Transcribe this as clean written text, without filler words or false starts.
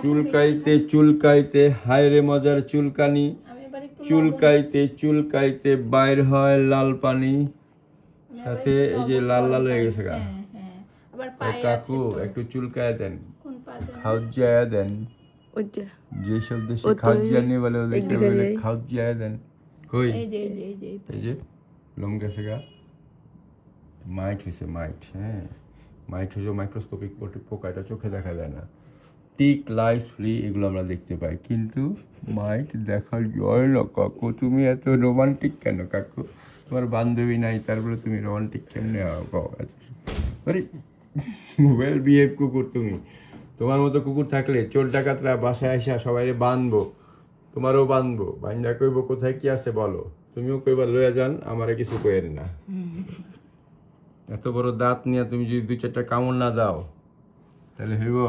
চুলকাইতে চুলকাইতে হায় রে মজার চুলকানি, চুলকাইতে চুলকাইতে বাইর হয় লাল পানি, সাথে এই যে লাল লাল হয়ে গেছে গা। কাকু একটু চুলকায় দেন, খাউজিয়া দেন। যেসব দেশে খাউজিয়া নিয়ে বলে ওদেরকে বলে খাউজিয়া দেন। কই এই যে লোম গেছে গা, মাইট হয়েছে মাইট। হ্যাঁ, মাইট হয়েছে মাইক্রোস্কোপিক পোকা, এটা চোখে দেখা যায় না। টিক, লাইস, ফ্লি এগুলো আমরা দেখতে পাই, কিন্তু মাইট দেখা যায় না। কাকু তুমি এত রোমান্টিক কেন কাকু? তোমার বান্ধবী নাই, তারপরে তুমি রোমান্টিক কেমনে আরে ওয়েল বিহেভ কুকুর তুমি। তোমার মতো কুকুর থাকলে চোর ডাকাতরা বাসায় আসা সবাই বাঁধবো, তোমারও বাঁধবো, বান্ধা কইব কোথায় কি আছে বলো, তুমিও কইবা লইয়া যান, আমারে কিছু কইেন না। এত বড় দাঁত নিয়ে তুমি যদি 2-4টা কামড় না দাও তাহলে হইব?